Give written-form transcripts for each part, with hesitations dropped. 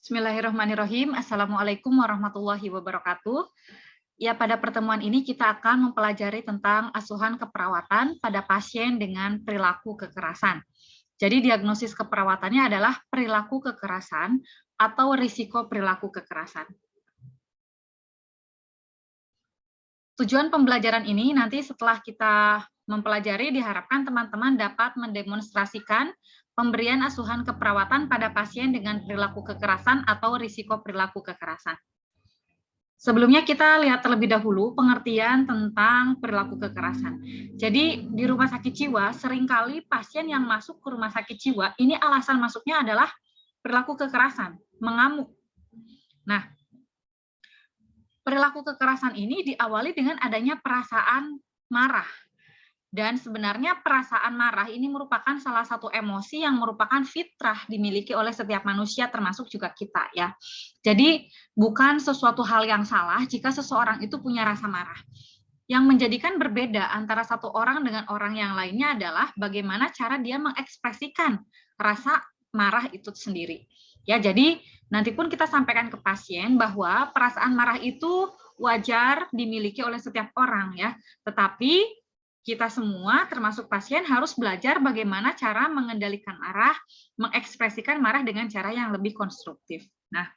Bismillahirrahmanirrahim. Assalamualaikum warahmatullahi wabarakatuh. Ya, pada pertemuan ini kita akan mempelajari tentang asuhan keperawatan pada pasien dengan perilaku kekerasan. Jadi diagnosis keperawatannya adalah perilaku kekerasan atau risiko perilaku kekerasan. Tujuan pembelajaran ini nanti setelah kita mempelajari diharapkan teman-teman dapat mendemonstrasikan pemberian asuhan keperawatan pada pasien dengan perilaku kekerasan atau risiko perilaku kekerasan. Sebelumnya kita lihat terlebih dahulu pengertian tentang perilaku kekerasan. Jadi di rumah sakit jiwa seringkali pasien yang masuk ke rumah sakit jiwa ini alasan masuknya adalah perilaku kekerasan, mengamuk. Nah, perilaku kekerasan ini diawali dengan adanya perasaan marah. Dan sebenarnya perasaan marah ini merupakan salah satu emosi yang merupakan fitrah dimiliki oleh setiap manusia termasuk juga kita ya. Jadi bukan sesuatu hal yang salah jika seseorang itu punya rasa marah. Yang menjadikan berbeda antara satu orang dengan orang yang lainnya adalah bagaimana cara dia mengekspresikan rasa marah itu sendiri. Ya, jadi nanti pun kita sampaikan ke pasien bahwa perasaan marah itu wajar dimiliki oleh setiap orang ya. Tetapi kita semua termasuk pasien harus belajar bagaimana cara mengendalikan marah, mengekspresikan marah dengan cara yang lebih konstruktif. Nah,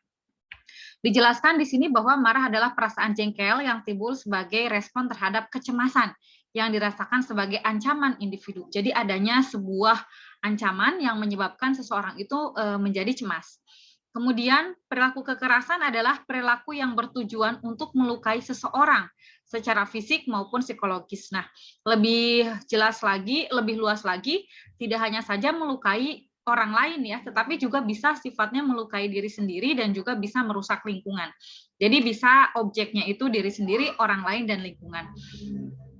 dijelaskan di sini bahwa marah adalah perasaan jengkel yang timbul sebagai respon terhadap kecemasan yang dirasakan sebagai ancaman individu. Jadi adanya sebuah ancaman yang menyebabkan seseorang itu menjadi cemas. Kemudian perilaku kekerasan adalah perilaku yang bertujuan untuk melukai seseorang secara fisik maupun psikologis. Nah, lebih jelas lagi, lebih luas lagi, tidak hanya saja melukai orang lain ya, tetapi juga bisa sifatnya melukai diri sendiri dan juga bisa merusak lingkungan. Jadi bisa objeknya itu diri sendiri, orang lain, dan lingkungan.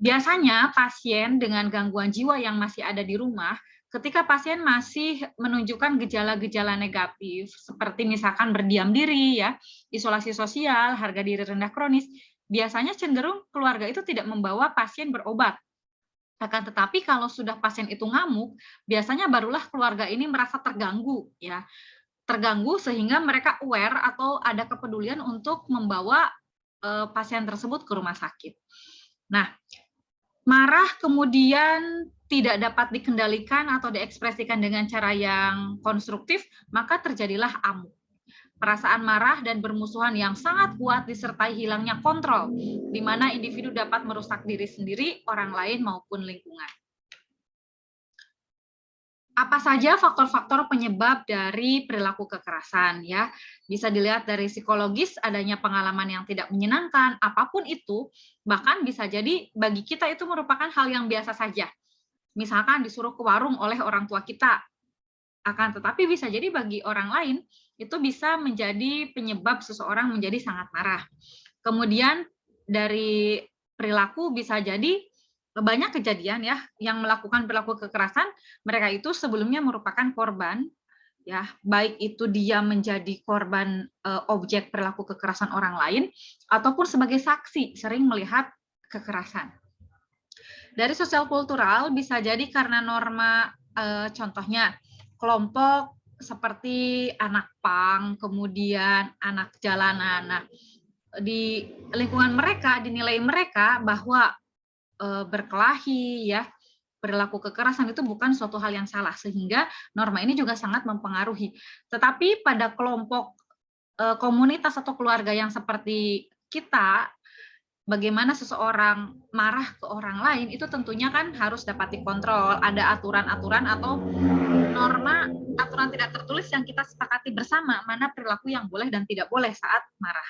Biasanya pasien dengan gangguan jiwa yang masih ada di rumah, ketika pasien masih menunjukkan gejala-gejala negatif, seperti misalkan berdiam diri, ya, isolasi sosial, harga diri rendah kronis, biasanya cenderung keluarga itu tidak membawa pasien berobat. Akan tetapi kalau sudah pasien itu ngamuk, biasanya barulah keluarga ini merasa terganggu, ya, terganggu sehingga mereka aware atau ada kepedulian untuk membawa pasien tersebut ke rumah sakit. Nah, marah kemudian tidak dapat dikendalikan atau diekspresikan dengan cara yang konstruktif, maka terjadilah amuk. Perasaan marah dan bermusuhan yang sangat kuat disertai hilangnya kontrol, di mana individu dapat merusak diri sendiri, orang lain, maupun lingkungan. Apa saja faktor-faktor penyebab dari perilaku kekerasan ya? Bisa dilihat dari psikologis, adanya pengalaman yang tidak menyenangkan, apapun itu, bahkan bisa jadi bagi kita itu merupakan hal yang biasa saja. Misalkan disuruh ke warung oleh orang tua kita, akan tetapi bisa jadi bagi orang lain itu bisa menjadi penyebab seseorang menjadi sangat marah. Kemudian dari perilaku bisa jadi banyak kejadian ya yang melakukan perilaku kekerasan, mereka itu sebelumnya merupakan korban ya, baik itu dia menjadi korban objek perilaku kekerasan orang lain ataupun sebagai saksi sering melihat kekerasan. Dari sosial kultural bisa jadi karena norma contohnya kelompok seperti anak pang, kemudian anak jalanan. Nah, di lingkungan mereka dinilai mereka bahwa berkelahi ya, perilaku kekerasan itu bukan suatu hal yang salah, sehingga norma ini juga sangat mempengaruhi. Tetapi pada kelompok komunitas atau keluarga yang seperti kita, bagaimana seseorang marah ke orang lain itu tentunya kan harus dapat dikontrol, ada aturan-aturan atau norma, aturan tidak tertulis yang kita sepakati bersama mana perilaku yang boleh dan tidak boleh saat marah.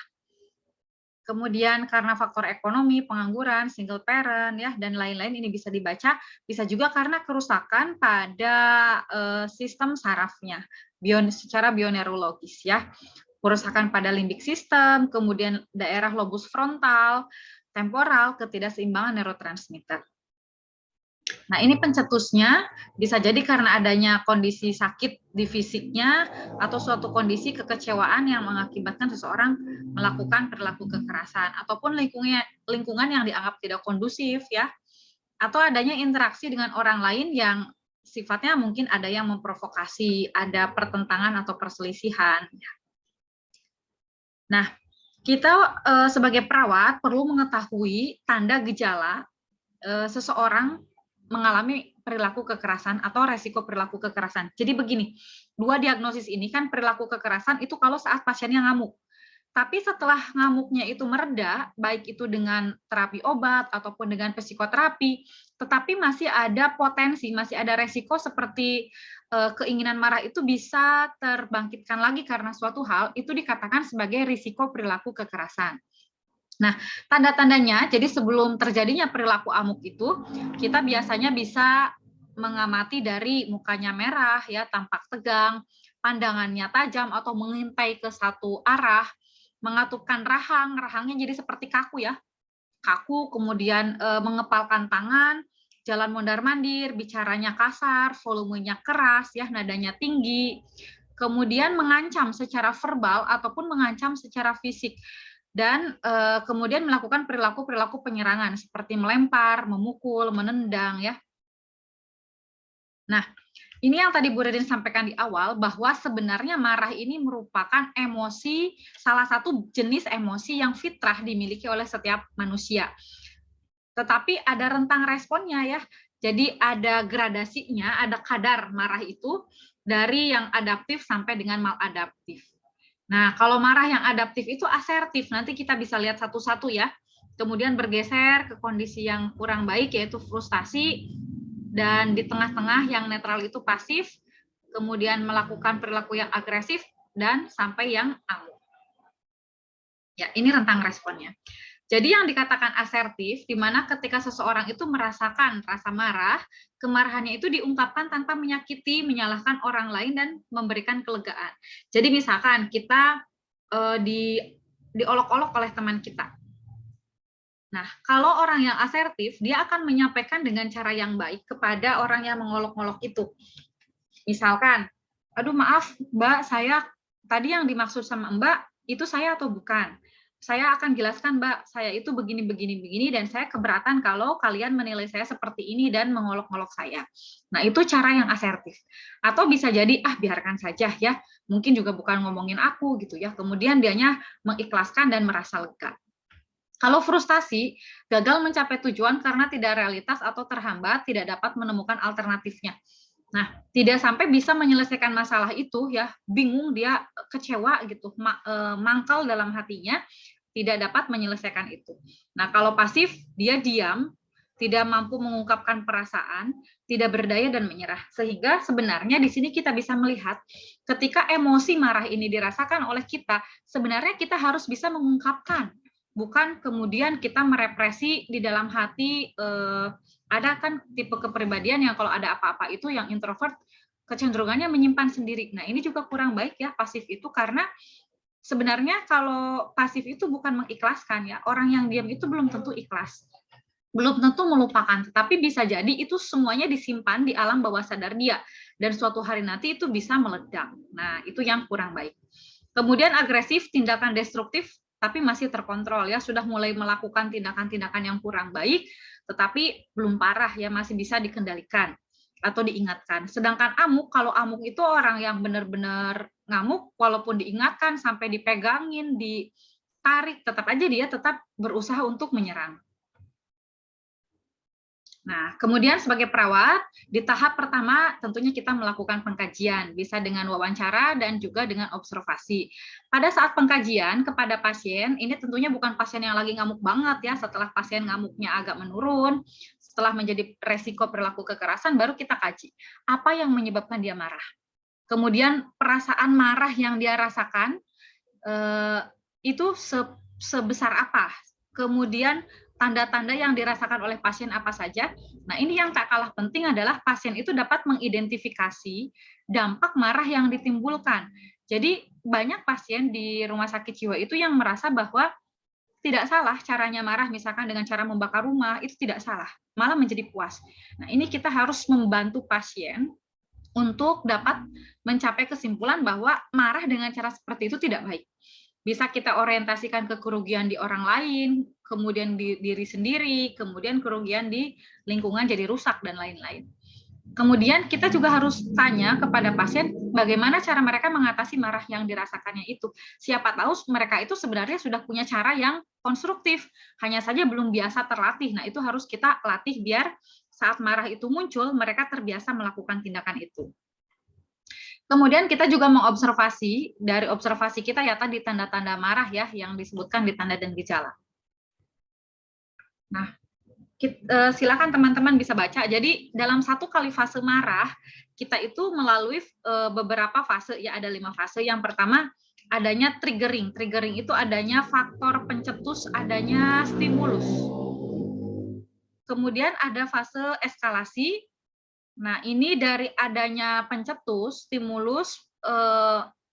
Kemudian karena faktor ekonomi, pengangguran, single parent, ya, dan lain-lain ini bisa dibaca, bisa juga karena kerusakan pada sistem sarafnya, secara bioneurologis, ya. Kerusakan pada limbik sistem, kemudian daerah lobus frontal, temporal, ketidakseimbangan neurotransmitter. Nah, ini pencetusnya bisa jadi karena adanya kondisi sakit di fisiknya atau suatu kondisi kekecewaan yang mengakibatkan seseorang melakukan perilaku kekerasan ataupun lingkungan yang dianggap tidak kondusif ya, atau adanya interaksi dengan orang lain yang sifatnya mungkin ada yang memprovokasi, ada pertentangan atau perselisihan. Nah, kita sebagai perawat perlu mengetahui tanda gejala seseorang mengalami perilaku kekerasan atau resiko perilaku kekerasan. Jadi begini, dua diagnosis ini kan perilaku kekerasan itu kalau saat pasiennya ngamuk. Tapi setelah ngamuknya itu mereda, baik itu dengan terapi obat ataupun dengan psikoterapi, tetapi masih ada potensi, masih ada resiko seperti keinginan marah itu bisa terbangkitkan lagi karena suatu hal, itu dikatakan sebagai risiko perilaku kekerasan. Nah, tanda-tandanya, jadi sebelum terjadinya perilaku amuk itu, kita biasanya bisa mengamati dari mukanya merah, ya, tampak tegang, pandangannya tajam atau mengintai ke satu arah, mengatupkan rahang, rahangnya jadi seperti kaku ya, kaku, kemudian mengepalkan tangan, jalan mondar-mandir, bicaranya kasar, volumenya keras, ya, nadanya tinggi, kemudian mengancam secara verbal ataupun mengancam secara fisik, dan kemudian melakukan perilaku-perilaku penyerangan seperti melempar, memukul, menendang, ya. Nah, ini yang tadi Bu Redin sampaikan di awal, bahwa sebenarnya marah ini merupakan emosi, salah satu jenis emosi yang fitrah dimiliki oleh setiap manusia. Tetapi ada rentang responnya ya, jadi ada gradasinya, ada kadar marah itu, dari yang adaptif sampai dengan maladaptif. Nah, kalau marah yang adaptif itu asertif, nanti kita bisa lihat satu-satu ya, kemudian bergeser ke kondisi yang kurang baik, yaitu frustasi, dan di tengah-tengah yang netral itu pasif, kemudian melakukan perilaku yang agresif, dan sampai yang amuk. Ya, ini rentang responnya. Jadi yang dikatakan asertif, di mana ketika seseorang itu merasakan rasa marah, kemarahannya itu diungkapkan tanpa menyakiti, menyalahkan orang lain, dan memberikan kelegaan. Jadi misalkan kita diolok-olok oleh teman kita. Nah, kalau orang yang asertif, dia akan menyampaikan dengan cara yang baik kepada orang yang mengolok-olok itu. Misalkan, aduh maaf Mbak, saya tadi yang dimaksud sama Mbak, itu saya atau bukan? Saya akan jelaskan Mbak, saya itu begini, begini, begini, dan saya keberatan kalau kalian menilai saya seperti ini dan mengolok-olok saya. Nah, itu cara yang asertif. Atau bisa jadi, ah biarkan saja ya, mungkin juga bukan ngomongin aku gitu ya, kemudian dianya mengikhlaskan dan merasa lega. Kalau frustasi, gagal mencapai tujuan karena tidak realitas atau terhambat, tidak dapat menemukan alternatifnya. Nah, tidak sampai bisa menyelesaikan masalah itu ya, bingung dia, kecewa gitu, mangkal dalam hatinya, tidak dapat menyelesaikan itu. Nah, kalau pasif, dia diam, tidak mampu mengungkapkan perasaan, tidak berdaya dan menyerah. Sehingga sebenarnya di sini kita bisa melihat ketika emosi marah ini dirasakan oleh kita, sebenarnya kita harus bisa mengungkapkan, bukan kemudian kita merepresi di dalam hati. Ada kan tipe kepribadian yang kalau ada apa-apa itu yang introvert kecenderungannya menyimpan sendiri. Nah, ini juga kurang baik ya pasif itu, karena sebenarnya kalau pasif itu bukan mengikhlaskan ya. Orang yang diam itu belum tentu ikhlas, belum tentu melupakan, tetapi bisa jadi itu semuanya disimpan di alam bawah sadar dia, dan suatu hari nanti itu bisa meledak. Nah, itu yang kurang baik. Kemudian agresif, tindakan destruktif, tapi masih terkontrol ya, sudah mulai melakukan tindakan-tindakan yang kurang baik, tetapi belum parah ya, masih bisa dikendalikan atau diingatkan. Sedangkan amuk, kalau amuk itu orang yang benar-benar ngamuk, walaupun diingatkan, sampai dipegangin, ditarik, tetap aja dia tetap berusaha untuk menyerang. Nah, kemudian sebagai perawat, di tahap pertama tentunya kita melakukan pengkajian, bisa dengan wawancara dan juga dengan observasi. Pada saat pengkajian kepada pasien, ini tentunya bukan pasien yang lagi ngamuk banget ya, setelah pasien ngamuknya agak menurun, setelah menjadi resiko perilaku kekerasan, baru kita kaji apa yang menyebabkan dia marah. Kemudian perasaan marah yang dia rasakan itu sebesar apa? Kemudian tanda-tanda yang dirasakan oleh pasien apa saja. Nah, ini yang tak kalah penting adalah pasien itu dapat mengidentifikasi dampak marah yang ditimbulkan. Jadi banyak pasien di rumah sakit jiwa itu yang merasa bahwa tidak salah caranya marah, misalkan dengan cara membakar rumah, itu tidak salah, malah menjadi puas. Nah, ini kita harus membantu pasien untuk dapat mencapai kesimpulan bahwa marah dengan cara seperti itu tidak baik. Bisa kita orientasikan ke kerugian di orang lain, kemudian di diri sendiri, kemudian kerugian di lingkungan jadi rusak, dan lain-lain. Kemudian kita juga harus tanya kepada pasien bagaimana cara mereka mengatasi marah yang dirasakannya itu. Siapa tahu mereka itu sebenarnya sudah punya cara yang konstruktif, hanya saja belum biasa terlatih. Nah, itu harus kita latih biar saat marah itu muncul, mereka terbiasa melakukan tindakan itu. Kemudian kita juga mengobservasi, dari observasi kita ya tadi tanda-tanda marah ya, yang disebutkan di tanda dan gejala. Nah, silakan teman-teman bisa baca. Jadi dalam satu kali fase marah, kita itu melalui beberapa fase, ya ada 5 fase. Yang pertama, adanya triggering. Triggering itu adanya faktor pencetus, adanya stimulus. Kemudian ada fase eskalasi. Nah, ini dari adanya pencetus, stimulus,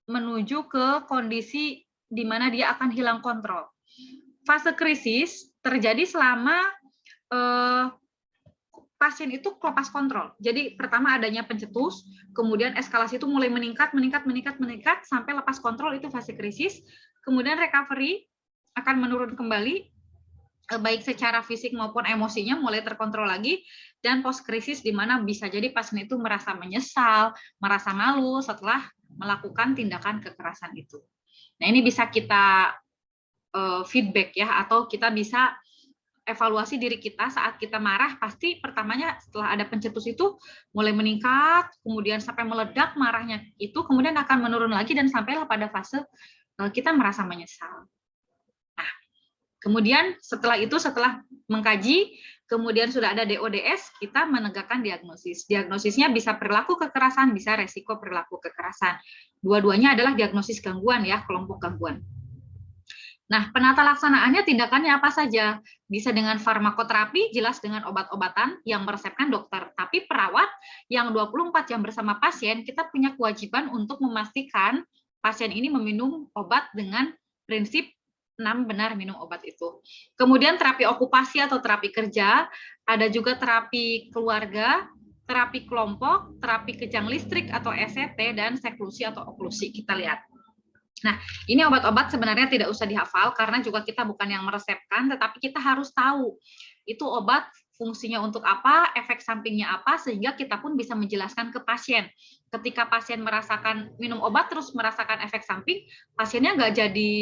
menuju ke kondisi di mana dia akan hilang kontrol. Fase krisis terjadi selama pasien itu lepas kontrol. Jadi pertama adanya pencetus, kemudian eskalasi itu mulai meningkat, sampai lepas kontrol, itu fase krisis. Kemudian recovery akan menurun kembali, baik secara fisik maupun emosinya mulai terkontrol lagi, dan post krisis di mana bisa jadi pasien itu merasa menyesal, merasa malu setelah melakukan tindakan kekerasan itu. Nah, ini bisa kita feedback ya, atau kita bisa evaluasi diri kita saat kita marah. Pasti pertamanya setelah ada pencetus itu mulai meningkat, kemudian sampai meledak marahnya itu, kemudian akan menurun lagi dan sampailah pada fase kita merasa menyesal. Nah, kemudian setelah itu, setelah mengkaji, kemudian sudah ada DODS, kita menegakkan diagnosis. Diagnosisnya bisa perilaku kekerasan, bisa resiko perilaku kekerasan. Dua-duanya adalah diagnosis gangguan ya, kelompok gangguan. Nah, penata laksanaannya tindakannya apa saja? Bisa dengan farmakoterapi, jelas dengan obat-obatan yang meresepkan dokter. Tapi perawat yang 24 jam bersama pasien, kita punya kewajiban untuk memastikan pasien ini meminum obat dengan prinsip 6 benar minum obat itu. Kemudian terapi okupasi atau terapi kerja, ada juga terapi keluarga, terapi kelompok, terapi kejang listrik atau SCT, dan seklusi atau oklusi. Kita lihat. Nah, ini obat-obat sebenarnya tidak usah dihafal karena juga kita bukan yang meresepkan, tetapi kita harus tahu itu obat fungsinya untuk apa, efek sampingnya apa, sehingga kita pun bisa menjelaskan ke pasien. Ketika pasien merasakan minum obat terus merasakan efek samping, pasiennya nggak jadi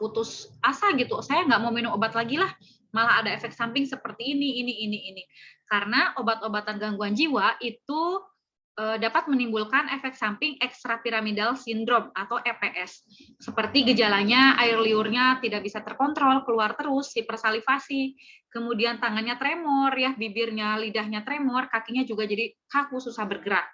putus asa gitu. Saya nggak mau minum obat lagi lah, malah ada efek samping seperti ini. Karena obat-obatan gangguan jiwa itu dapat menimbulkan efek samping ekstrapiramidal sindrom atau EPS. Seperti gejalanya air liurnya tidak bisa terkontrol, keluar terus, hipersalivasi, kemudian tangannya tremor, ya bibirnya, lidahnya tremor, kakinya juga jadi kaku, susah bergerak.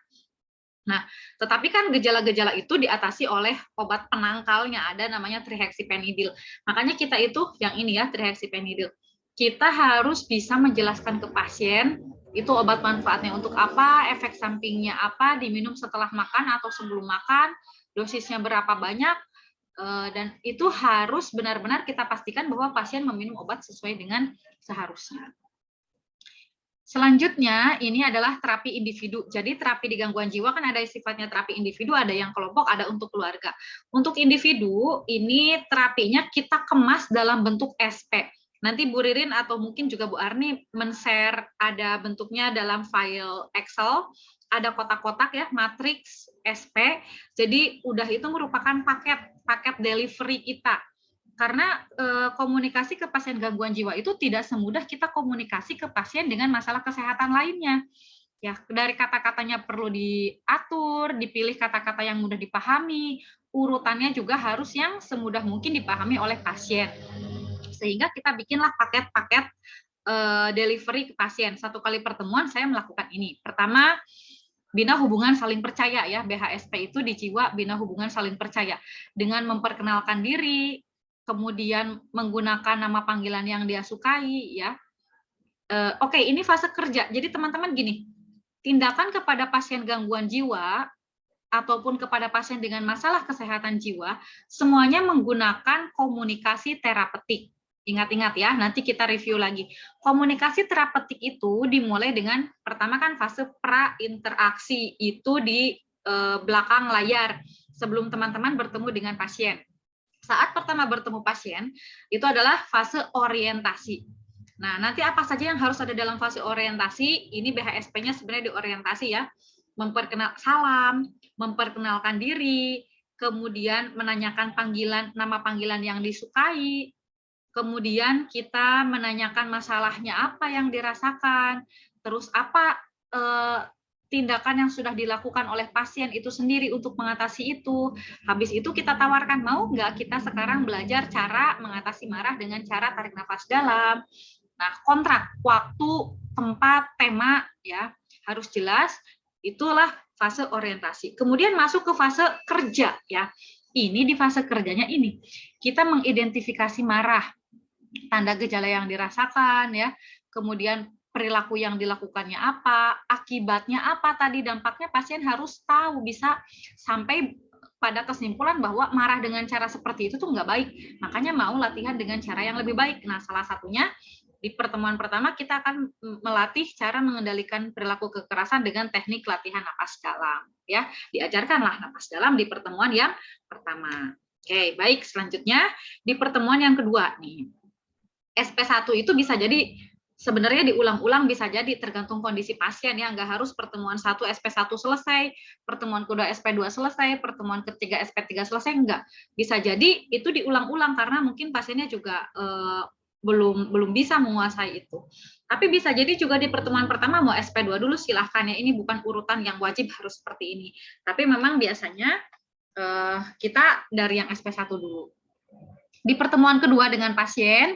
Nah, tetapi kan gejala-gejala itu diatasi oleh obat penangkalnya, ada namanya trihexyphenidyl. Makanya kita itu yang ini ya, trihexyphenidyl. Kita harus bisa menjelaskan ke pasien itu obat manfaatnya untuk apa, efek sampingnya apa, diminum setelah makan atau sebelum makan, dosisnya berapa banyak, dan itu harus benar-benar kita pastikan bahwa pasien meminum obat sesuai dengan seharusnya. Selanjutnya, ini adalah terapi individu. Jadi terapi di gangguan jiwa kan ada sifatnya terapi individu, ada yang kelompok, ada untuk keluarga. Untuk individu, ini terapinya kita kemas dalam bentuk SP. Nanti Bu Ririn atau mungkin juga Bu Arni men-share, ada bentuknya dalam file Excel, ada kotak-kotak ya, matriks SP. Jadi udah itu merupakan paket delivery kita. Karena komunikasi ke pasien gangguan jiwa itu tidak semudah kita komunikasi ke pasien dengan masalah kesehatan lainnya. Ya, dari kata-katanya perlu diatur, dipilih kata-kata yang mudah dipahami, urutannya juga harus yang semudah mungkin dipahami oleh pasien. Sehingga kita bikinlah paket-paket delivery ke pasien. Satu kali pertemuan saya melakukan ini. Pertama, bina hubungan saling percaya ya, BHSP itu di jiwa bina hubungan saling percaya. Dengan memperkenalkan diri, kemudian menggunakan nama panggilan yang dia sukai ya. Oke, ini fase kerja. Jadi teman-teman gini, tindakan kepada pasien gangguan jiwa ataupun kepada pasien dengan masalah kesehatan jiwa, semuanya menggunakan komunikasi terapeutik. Ingat-ingat ya, nanti kita review lagi. Komunikasi terapeutik itu dimulai dengan, pertama kan fase pra-interaksi, itu di belakang layar, sebelum teman-teman bertemu dengan pasien. Saat pertama bertemu pasien, itu adalah fase orientasi. Nah, nanti apa saja yang harus ada dalam fase orientasi? Ini BHSP-nya sebenarnya di orientasi ya. Salam, memperkenalkan diri, kemudian menanyakan nama panggilan yang disukai, kemudian kita menanyakan masalahnya apa yang dirasakan, terus apa tindakan yang sudah dilakukan oleh pasien itu sendiri untuk mengatasi itu. Habis itu kita tawarkan, mau nggak kita sekarang belajar cara mengatasi marah dengan cara tarik nafas dalam. Nah, kontrak, waktu, tempat, tema, ya harus jelas. Itulah fase orientasi. Kemudian masuk ke fase kerja, ya. Ini di fase kerjanya ini kita mengidentifikasi marah, tanda gejala yang dirasakan, ya. Kemudian perilaku yang dilakukannya apa, akibatnya apa tadi, dampaknya pasien harus tahu, bisa sampai pada kesimpulan bahwa marah dengan cara seperti itu tuh nggak baik. Makanya mau latihan dengan cara yang lebih baik. Nah, salah satunya di pertemuan pertama kita akan melatih cara mengendalikan perilaku kekerasan dengan teknik latihan napas dalam. Ya, diajarkanlah napas dalam di pertemuan yang pertama. Oke, baik. Selanjutnya di pertemuan yang kedua nih. SP1 itu bisa jadi sebenarnya diulang-ulang, bisa jadi tergantung kondisi pasien ya, nggak harus pertemuan 1 SP1 selesai, pertemuan kedua SP2 selesai, pertemuan ketiga SP3 selesai, enggak. Bisa jadi itu diulang-ulang karena mungkin pasiennya juga belum bisa menguasai itu. Tapi bisa jadi juga di pertemuan pertama mau SP2 dulu silahkan ya, ini bukan urutan yang wajib harus seperti ini. Tapi memang biasanya kita dari yang SP1 dulu. Di pertemuan kedua dengan pasien,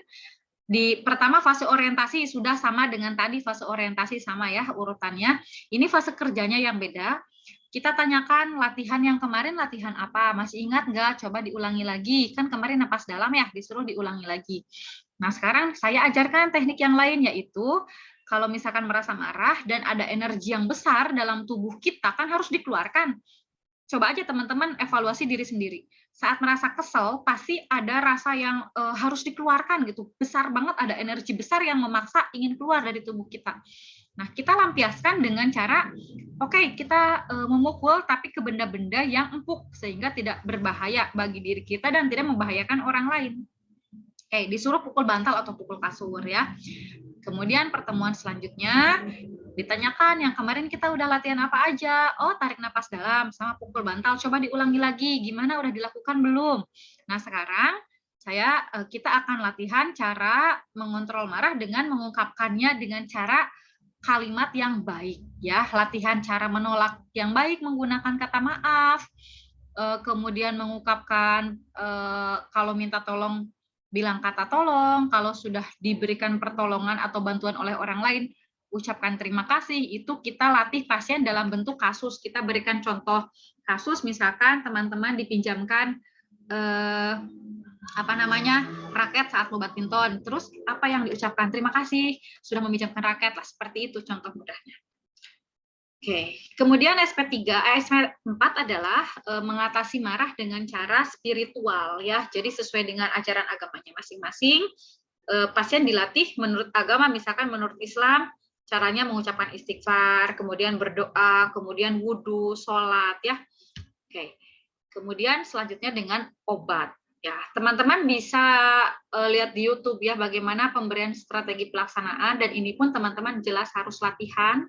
di pertama fase orientasi sudah sama dengan tadi, fase orientasi sama ya urutannya. Ini fase kerjanya yang beda. Kita tanyakan latihan yang kemarin latihan apa, masih ingat nggak? Coba diulangi lagi. Kan kemarin napas dalam ya, disuruh diulangi lagi. Nah, sekarang saya ajarkan teknik yang lain, yaitu kalau misalkan merasa marah dan ada energi yang besar dalam tubuh kita, kan harus dikeluarkan. Coba aja teman-teman evaluasi diri sendiri. Saat merasa kesel, pasti ada rasa yang harus dikeluarkan gitu. Besar banget, ada energi besar yang memaksa ingin keluar dari tubuh kita. Nah, kita lampiaskan dengan cara, oke, kita memukul tapi ke benda-benda yang empuk, sehingga tidak berbahaya bagi diri kita dan tidak membahayakan orang lain. Oke, disuruh pukul bantal atau pukul kasur ya. Kemudian pertemuan selanjutnya ditanyakan yang kemarin kita udah latihan apa aja. Oh, tarik napas dalam sama pukul bantal. Coba diulangi lagi. Gimana, udah dilakukan belum? Nah, sekarang kita akan latihan cara mengontrol marah dengan mengungkapkannya dengan cara kalimat yang baik ya. Latihan cara menolak yang baik menggunakan kata maaf. Kemudian mengungkapkan kalau minta tolong bilang kata tolong, kalau sudah diberikan pertolongan atau bantuan oleh orang lain, ucapkan terima kasih. Itu kita latih pasien dalam bentuk kasus. Kita berikan contoh kasus, misalkan teman-teman dipinjamkan raket saat mau badminton. Terus apa yang diucapkan? Terima kasih sudah meminjamkan raket lah. Seperti itu contoh mudahnya. Oke, kemudian SP4 adalah mengatasi marah dengan cara spiritual ya. Jadi sesuai dengan ajaran agamanya masing-masing, pasien dilatih menurut agama, misalkan menurut Islam caranya mengucapkan istighfar, kemudian berdoa, kemudian wudhu, sholat ya. Oke, kemudian selanjutnya dengan obat. Ya, teman-teman bisa lihat di YouTube ya bagaimana pemberian strategi pelaksanaan, dan ini pun teman-teman jelas harus latihan.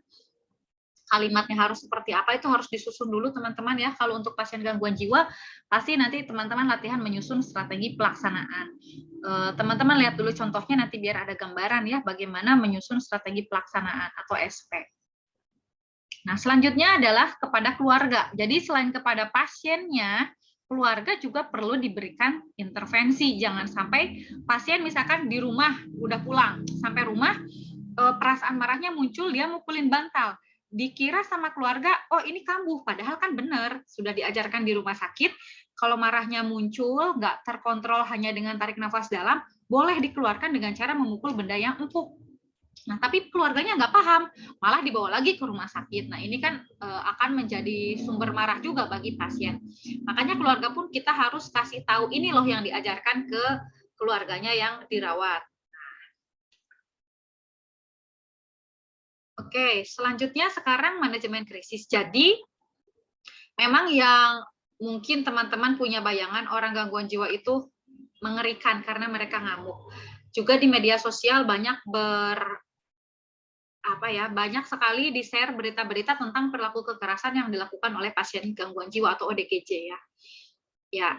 Kalimatnya harus seperti apa itu harus disusun dulu teman-teman ya. Kalau untuk pasien gangguan jiwa pasti nanti teman-teman latihan menyusun strategi pelaksanaan. Teman-teman lihat dulu contohnya nanti biar ada gambaran ya bagaimana menyusun strategi pelaksanaan atau SP. Nah, selanjutnya adalah kepada keluarga. Jadi selain kepada pasiennya, keluarga juga perlu diberikan intervensi. Jangan sampai pasien misalkan di rumah udah pulang, sampai rumah perasaan marahnya muncul, dia mukulin bantal. Dikira sama keluarga, oh ini kambuh, padahal kan benar, sudah diajarkan di rumah sakit, kalau marahnya muncul, nggak terkontrol hanya dengan tarik nafas dalam, boleh dikeluarkan dengan cara memukul benda yang empuk. Nah, tapi keluarganya nggak paham, malah dibawa lagi ke rumah sakit. Nah, ini kan akan menjadi sumber marah juga bagi pasien. Makanya keluarga pun kita harus kasih tahu, ini loh yang diajarkan ke keluarganya yang dirawat. Oke, selanjutnya sekarang manajemen krisis. Jadi, memang yang mungkin teman-teman punya bayangan orang gangguan jiwa itu mengerikan karena mereka ngamuk. juga di media sosial banyak banyak sekali di-share berita-berita tentang perilaku kekerasan yang dilakukan oleh pasien gangguan jiwa atau ODGJ ya. Ya,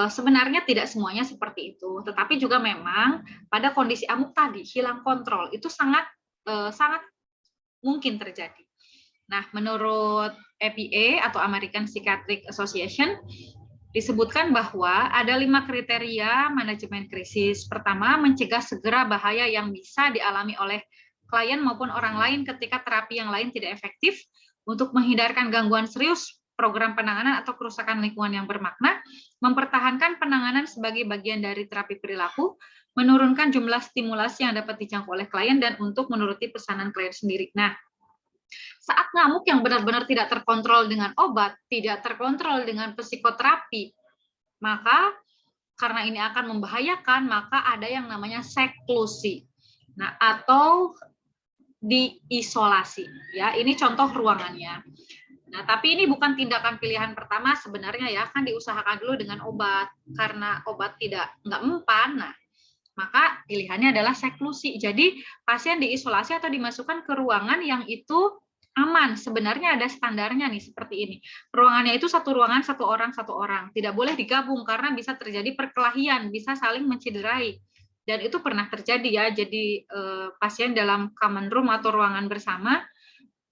sebenarnya tidak semuanya seperti itu, tetapi juga memang pada kondisi amuk tadi hilang kontrol itu sangat mungkin terjadi. Nah, menurut APA atau American Psychiatric Association disebutkan bahwa ada 5 kriteria manajemen krisis. Pertama, mencegah segera bahaya yang bisa dialami oleh klien maupun orang lain ketika terapi yang lain tidak efektif. Untuk menghindarkan gangguan serius, program penanganan atau kerusakan lingkungan yang bermakna, mempertahankan penanganan sebagai bagian dari terapi perilaku, menurunkan jumlah stimulasi yang dapat dijangkau oleh klien, dan untuk menuruti pesanan klien sendiri. Nah, saat ngamuk yang benar-benar tidak terkontrol dengan obat, tidak terkontrol dengan psikoterapi, maka karena ini akan membahayakan, maka ada yang namanya seklusi. Nah, atau diisolasi. Ya, ini contoh ruangannya. Nah, tapi ini bukan tindakan pilihan pertama sebenarnya ya, kan diusahakan dulu dengan obat. Karena obat nggak mempan, nah, maka pilihannya adalah seklusi. Jadi pasien diisolasi atau dimasukkan ke ruangan yang itu aman. Sebenarnya ada standarnya nih seperti ini. Ruangannya itu satu ruangan, satu orang. Tidak boleh digabung karena bisa terjadi perkelahian, bisa saling mencederai. Dan itu pernah terjadi ya. Jadi pasien dalam common room atau ruangan bersama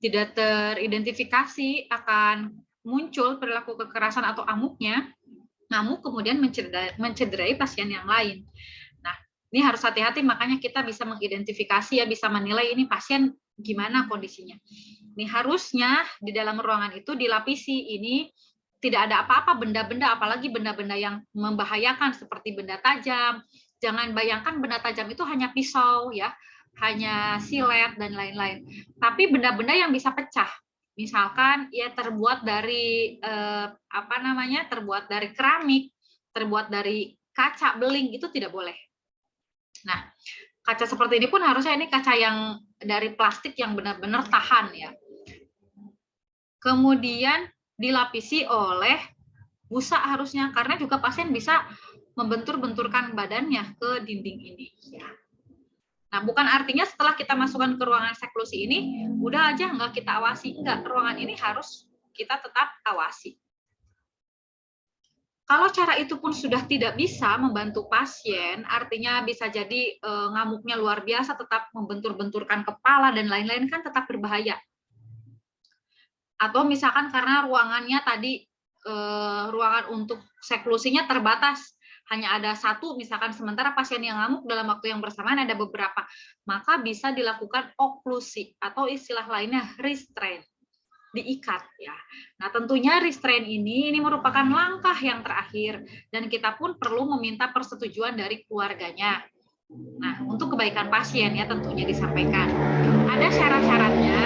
tidak teridentifikasi akan muncul perilaku kekerasan atau amuknya, ngamuk kemudian mencederai pasien yang lain. Nah, ini harus hati-hati, makanya kita bisa mengidentifikasi ya, bisa menilai ini pasien gimana kondisinya. Ini harusnya di dalam ruangan itu dilapisi, ini tidak ada apa-apa benda-benda, apalagi benda-benda yang membahayakan seperti benda tajam. Jangan bayangkan benda tajam itu hanya pisau ya, hanya silet dan lain-lain. Tapi benda-benda yang bisa pecah. Misalkan ya terbuat dari terbuat dari keramik, terbuat dari kaca beling, itu tidak boleh. Nah, kaca seperti ini pun harusnya ini kaca yang dari plastik yang benar-benar tahan ya. Kemudian dilapisi oleh busa harusnya, karena juga pasien bisa membentur-benturkan badannya ke dinding ini. Nah, bukan artinya setelah kita masukkan ke ruangan seklusi ini, udah aja nggak kita awasi. Enggak, ruangan ini harus kita tetap awasi. Kalau cara itu pun sudah tidak bisa membantu pasien, artinya bisa jadi ngamuknya luar biasa, tetap membentur-benturkan kepala dan lain-lain, kan tetap berbahaya. Atau misalkan karena ruangannya tadi, ruangan untuk seklusinya terbatas, hanya ada satu, misalkan sementara pasien yang ngamuk dalam waktu yang bersamaan ada beberapa, maka bisa dilakukan oklusi atau istilah lainnya restraint, diikat ya. Nah, tentunya restraint ini merupakan langkah yang terakhir dan kita pun perlu meminta persetujuan dari keluarganya. Nah, untuk kebaikan pasien ya tentunya disampaikan. Ada syarat-syaratnya.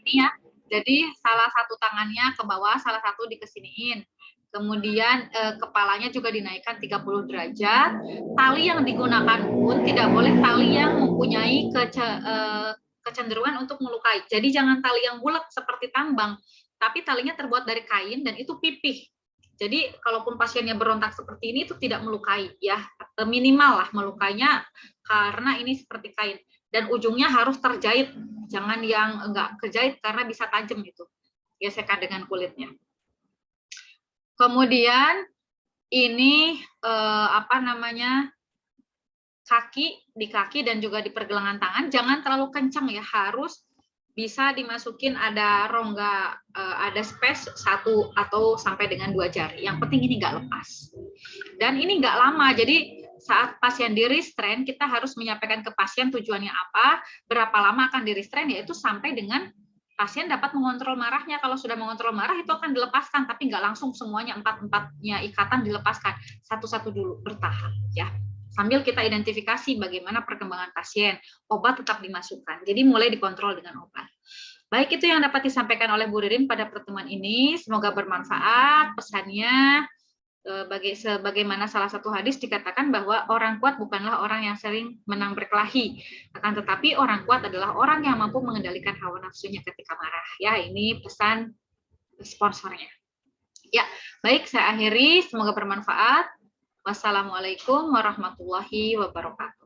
Ini ya. Jadi salah satu tangannya ke bawah, salah satu dikesiniin. Kemudian kepalanya juga dinaikkan 30 derajat. Tali yang digunakan pun tidak boleh tali yang mempunyai kecenderungan untuk melukai. Jadi jangan tali yang bulat seperti tambang, tapi talinya terbuat dari kain dan itu pipih. Jadi kalaupun pasiennya berontak seperti ini itu tidak melukai ya, minimal lah melukainya karena ini seperti kain dan ujungnya harus terjahit. Jangan yang enggak kejahit karena bisa tajam gitu. Gesekan dengan kulitnya. Kemudian ini di kaki dan juga di pergelangan tangan jangan terlalu kencang ya, harus bisa dimasukin ada rongga, ada space 1 atau sampai dengan 2 jari. Yang penting ini nggak lepas. Dan ini nggak lama, jadi saat pasien di restrain kita harus menyampaikan ke pasien tujuannya apa, berapa lama akan di restrain, yaitu sampai dengan pasien dapat mengontrol marahnya. Kalau sudah mengontrol marah itu akan dilepaskan, tapi nggak langsung semuanya 4-4-nya ikatan dilepaskan, satu-satu dulu, bertahap ya. Sambil kita identifikasi bagaimana perkembangan pasien, obat tetap dimasukkan. Jadi mulai dikontrol dengan obat. Baik, itu yang dapat disampaikan oleh Bu Ririn pada pertemuan ini. Semoga bermanfaat pesannya. Sebagaimana salah satu hadis dikatakan bahwa orang kuat bukanlah orang yang sering menang berkelahi, akan tetapi orang kuat adalah orang yang mampu mengendalikan hawa nafsunya ketika marah. Ya, ini pesan sponsornya. Ya, baik, saya akhiri. Semoga bermanfaat. Wassalamualaikum warahmatullahi wabarakatuh.